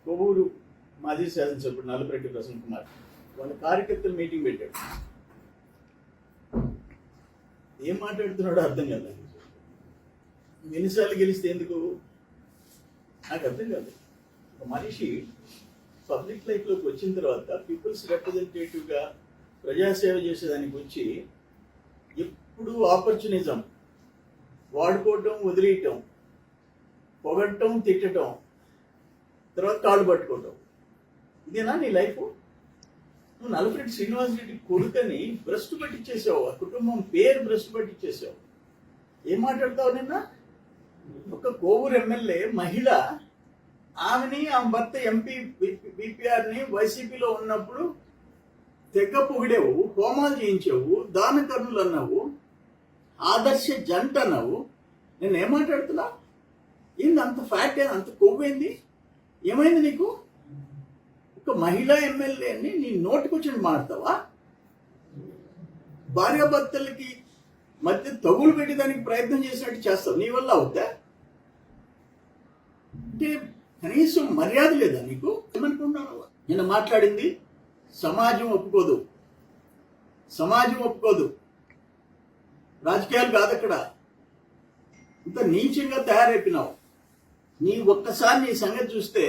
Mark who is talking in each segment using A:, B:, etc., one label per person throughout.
A: కొవ్వూరు మాజీ శాసనసభ్యుడు నల్లపరెడ్డి ప్రసన్న కుమార్ వాళ్ళ కార్యకర్తలు మీటింగ్ పెట్టాడు. ఏం మాట్లాడుతున్నాడో అర్థం కాదు. ఎన్నిసార్లు గెలిస్తే ఎందుకు నాకు అర్థం కాదు. ఒక మనిషి పబ్లిక్ లైఫ్లోకి వచ్చిన తర్వాత పీపుల్స్ రిప్రజెంటేటివ్గా ప్రజాసేవ చేసేదానికి వచ్చి ఎప్పుడు ఆపర్చునిజం వాడుకోవటం, వదిలేయటం, పొగట్టం, తిట్టడం, తర్వాత కాళ్ళు పట్టుకోవటం, ఇదేనా నీ లైఫ్? నువ్వు నల్లపరెడ్డి శ్రీనివాసరెడ్డి కొడుకని భ్రష్టు పట్టించేసావు, ఆ కుటుంబం పేరు భ్రష్టు పట్టించేసావు. ఏం మాట్లాడతావు? నిన్న ఒక కోవూరు ఎమ్మెల్యే మహిళ, ఆమెని ఆమె భర్త ఎంపీ బీపీఆర్ని వైసీపీలో ఉన్నప్పుడు తెగ పొగిడేవు, హోమాలు చేయించావు, దాన కర్ణులు అన్నావు, ఆదర్శ జంట అన్నావు. నేను ఏం మాట్లాడుతున్నా? ఏంది అంత ఫ్యాట్, అంత కొవ్వేంది? ఏమైంది నీకు? ఒక మహిళా ఎమ్మెల్యేని నీ నోటికొచ్చి మాడతావా? భార్యాభర్తలకి మధ్య తగులు పెట్టేదానికి ప్రయత్నం చేసినట్టు చేస్తావు. నీ వల్ల అవుతా? అంటే కనీసం మర్యాద లేదా నీకు? ఏమనుకుంటున్నావు? నేను మాట్లాడింది సమాజం ఒప్పుకోదు, సమాజం ఒప్పుకోదు, రాజకీయాలు కాదు అక్కడ. ఇంత నీచంగా తయారైపోయినావు. నీ ఒక్కసారి నీ సంగతి చూస్తే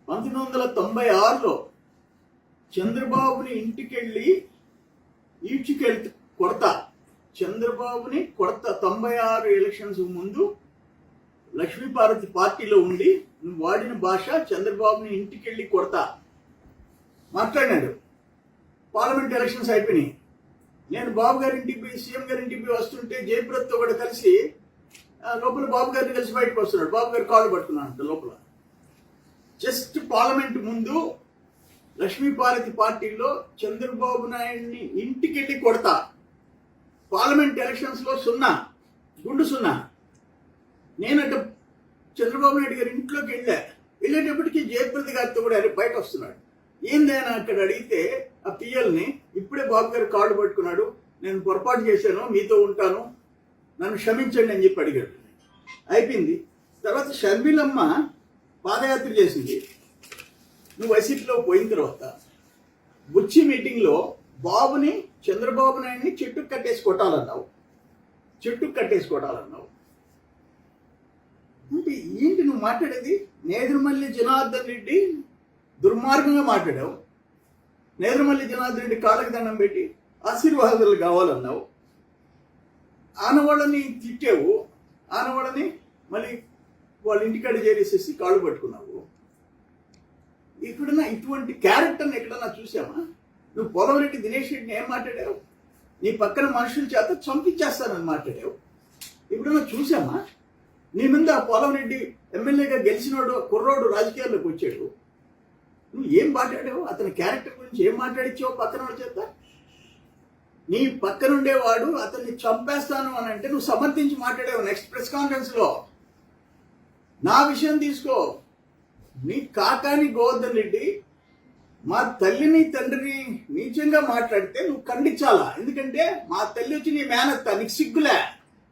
A: 1996లో చంద్రబాబుని ఇంటికెళ్ళి ఈడ్చుకెళ్తూ కొడతా, చంద్రబాబుని కొడతా. 96 ఎలక్షన్స్ ముందు లక్ష్మీపార్వతి పార్టీలో ఉండి నువ్వు వాడిన భాష చంద్రబాబుని ఇంటికెళ్ళి కొడతా మాట్లాడినాడు. పార్లమెంట్ ఎలక్షన్స్ అయిపోయినాయి. నేను బాబు గారి ఇంటికి పోయి, సీఎం గారి ఇంటికి పోయి వస్తుంటే జయప్రదతో కూడా కలిసి లోపల బాబు గారిని కలిసి బయటకు వస్తున్నాడు. బాబు గారు కాళ్ళు పట్టుకున్నాడు లోపల. జస్ట్ పార్లమెంట్ ముందు లక్ష్మీపార్వతి పార్టీలో చంద్రబాబు నాయుడిని ఇంటికెళ్ళి కొడతా. పార్లమెంట్ ఎలక్షన్స్లో 0, గుండు 0. నేనట చంద్రబాబు నాయుడు గారి ఇంట్లోకి వెళ్ళేటప్పటికీ జయప్రద గారితో కూడా బయట వస్తున్నాడు. ఏందైనా అక్కడ అడిగితే ఆ పిఎల్ని ఇప్పుడే బాబు గారు కాళ్ళు పట్టుకున్నాడు, నేను పొరపాటు చేశాను, మీతో ఉంటాను, నన్ను క్షమించండి అని చెప్పి అడిగాడు. అయిపోయింది. తర్వాత షర్మిలమ్మ పాదయాత్ర చేసింది. నువ్వు వైసీపీలో పోయిన తర్వాత బుచ్చి మీటింగ్లో బాబుని, చంద్రబాబు నాయుడిని చెట్టుకు కట్టేసి కొట్టాలన్నావు, చెట్టుకు కట్టేసి కొట్టాలన్నావు. అంటే ఏంటి నువ్వు మాట్లాడేది? నేదురుమల్లి జనార్దన్ రెడ్డి దుర్మార్గంగా మాట్లాడావు. నేదురుమల్లి జనార్దన్ రెడ్డి కాళ్ళకి దండం పెట్టి ఆశీర్వాదాలు కావాలన్నావు. ఆనవాళ్ళని తిట్టావు, ఆనవాళ్ళని మళ్ళీ వాళ్ళ ఇంటికాడ చేరేసేసి కాళ్ళు పట్టుకున్నావు. ఎక్కడన్నా ఇటువంటి క్యారెక్టర్ని ఎక్కడన్నా చూసామా? నువ్వు పోలవరెడ్డి దినేష్ రెడ్డిని ఏం మాట్లాడావు? నీ పక్కన మనుషుల చేత చంపించేస్తానని మాట్లాడావు. ఎప్పుడన్నా చూసామా? నీ మీద ఆ పోలవరెడ్డి ఎమ్మెల్యేగా గెలిచినోడు కుర్రోడు రాజకీయాల్లోకి వచ్చాడు. నువ్వు ఏం మాట్లాడావు? అతని క్యారెక్టర్ గురించి ఏం మాట్లాడించావు పక్కన వాడి చేత? నీ పక్కనుండేవాడు అతన్ని చంపేస్తాను అని అంటే నువ్వు సమర్థించి మాట్లాడావు నెక్స్ట్ ప్రెస్ కాన్ఫరెన్స్లో. నా విషయం తీసుకో. నీ కాకాని గోవర్ధన్ రెడ్డి మా తల్లిని తండ్రిని నీచంగా మాట్లాడితే నువ్వు ఖండించాలా? ఎందుకంటే మా తల్లి వచ్చి నీ మేనత్త. నీకు సిగ్గులే?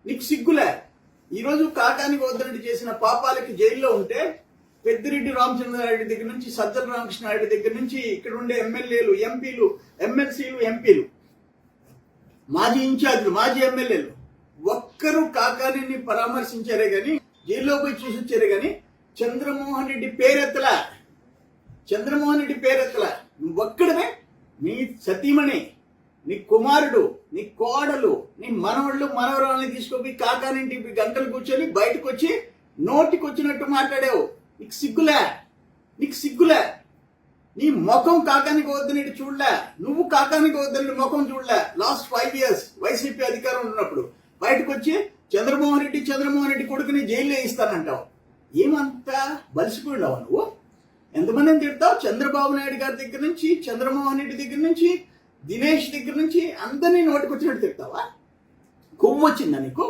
A: నీకు సిగ్గులే? ఈరోజు కాకాని గోవర్ధన్ రెడ్డి చేసిన పాపాలకి జైల్లో ఉంటే పెద్దిరెడ్డి రామచంద్రారెడ్డి దగ్గర నుంచి సజ్జల రామకృష్ణారెడ్డి దగ్గర నుంచి ఇక్కడ ఉండే ఎమ్మెల్యేలు, ఎంపీలు, ఎమ్మెల్సీలు, ఎంపీలు, మాజీ ఇన్ఛార్జీలు, మాజీ ఎమ్మెల్యేలు ఒక్కరు కాకాని పరామర్శించారే కానీ, జైల్లో పోయి చూసి వచ్చారే కానీ చంద్రమోహన్ రెడ్డి పేరెత్తలా. చంద్రమోహన్ రెడ్డి పేరెత్తలా. నువ్వు ఒక్కడమే, నీ సతీమణి, నీ కుమారుడు, నీ కోడలు, నీ మనవళ్ళు, మనవరాలని తీసుకుపోయి కాకానింటికి గంటలు కూర్చొని బయటకు వచ్చి నోటికి వచ్చినట్టు మాట్లాడావు. నీకు సిగ్గులే? నీకు సిగ్గులే? నీ ముఖం కాకాని గోవర్ధన్ రెడ్డి చూడలే, నువ్వు కాకాని గోవర్ధన్ రెడ్డి ముఖం చూడలే. లాస్ట్ 5 years వైసీపీ అధికారం ఉన్నప్పుడు బయటకు వచ్చి చంద్రమోహన్ రెడ్డి కొడుకుని జైల్లో వేయిస్తానంటావు. ఏమంతా బలిసిపోయినావా నువ్వు? ఎంతమందిని తిడతావు? చంద్రబాబు నాయుడు గారి దగ్గర నుంచి, చంద్రమోహన్ రెడ్డి దగ్గర నుంచి, దినేష్ దగ్గర నుంచి అందరినీ నోటికి వచ్చినట్టు తిడతావా? కొవ్వు వచ్చిందా నీకు?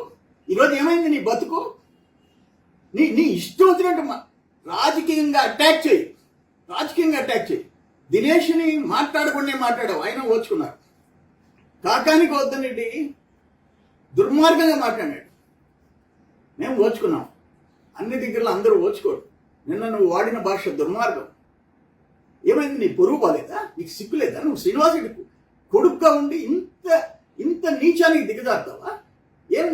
A: ఈరోజు ఏమైంది నీ బతుకు? నీ ఇష్టం వచ్చినట్టు రాజకీయంగా అటాక్ చేయి, రాజకీయంగా అటాక్ చేయి. దినేష్ని మాట్లాడకుండా మాట్లాడావు, అయినా ఓచుకున్నారు. కాకాని గోవర్ధన్ రెడ్డి దుర్మార్గంగా మాట్లాడాడు, మేము ఓచుకున్నాం. అన్ని దగ్గరలో అందరూ ఓచుకోడు. నిన్న నువ్వు వాడిన భాష దుర్మార్గం. ఏమైంది? నీ పొరుగు పోలేదా? నీకు సిగ్గు లేదా? నువ్వు శ్రీనివాసుడికి కొడుకుగా ఉండి ఇంత ఇంత నీచానికి దిగజారుతావా? ఏం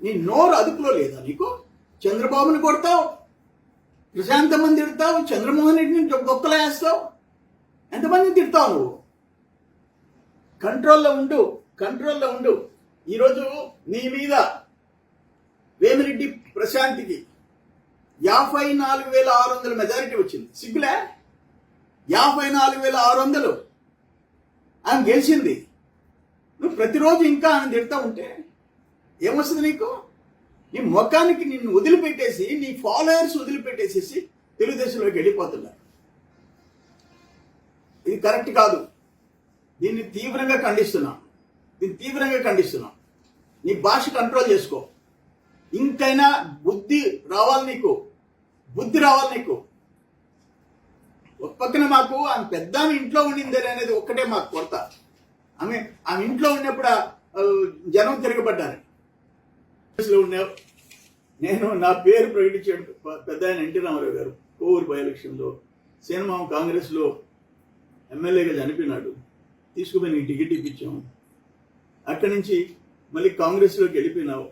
A: నీ నోరు అదుపులో లేదా నీకు? చంద్రబాబుని కొడతావు, ప్రశాంతమని తిడతావు, చంద్రమోహన్ రెడ్డిని గొప్పలా వేస్తావు, ఎంతమందిని తిడతావు నువ్వు? కంట్రోల్లో ఉండు. ఈరోజు నీ మీద వేమిరెడ్డి ప్రశాంత్కి 54,600 మెజారిటీ వచ్చింది. సిగ్గులే? 54,600 ఆమె గెలిచింది. నువ్వు ప్రతిరోజు ఇంకా ఆమె తిడతా ఉంటే ఏమొస్తుంది నీకు? నీ ముఖానికి నిన్ను వదిలిపెట్టేసి, నీ ఫాలోయర్స్ వదిలిపెట్టేసేసి తెలుగుదేశంలోకి వెళ్ళిపోతున్నారు. ఇది కరెక్ట్ కాదు. దీన్ని తీవ్రంగా ఖండిస్తున్నాం. నీ భాష కంట్రోల్ చేసుకో. ఇంకైనా బుద్ధి రావాలి నీకు. ఒక పక్కన మాకు ఆమె పెద్ద ఇంట్లో ఉండిందే అనేది ఒక్కటే మాకు కొరత. ఆమె ఇంట్లో ఉన్నప్పుడు జనం తిరగబడ్డారు. ఉన్నావు, నేను నా పేరు ప్రకటించాడు పెద్ద ఆయన ఎన్టీ రామారావు గారు కోవూరు బై ఎలక్షన్లో. సేనమామ కాంగ్రెస్లో ఎమ్మెల్యేగా చనిపోయినాడు. తీసుకుపోయి నీకు టికెట్ ఇప్పించాము. అక్కడి నుంచి మళ్ళీ కాంగ్రెస్లోకి వెళ్ళిపోయినావు,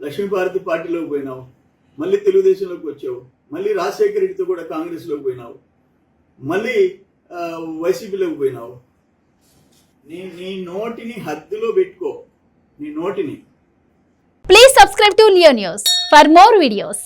A: లక్ష్మీభారతి పార్టీలోకి పోయినావు, మళ్ళీ తెలుగుదేశంలోకి వచ్చావు, మళ్ళీ రాజశేఖర రెడ్డితో కూడా కాంగ్రెస్లోకి పోయినావు, మళ్ళీ వైసీపీలోకి పోయినావు. నీ నోటిని హద్దులో పెట్టుకో. నీ నోటిని.
B: Please subscribe to Leo News for more videos.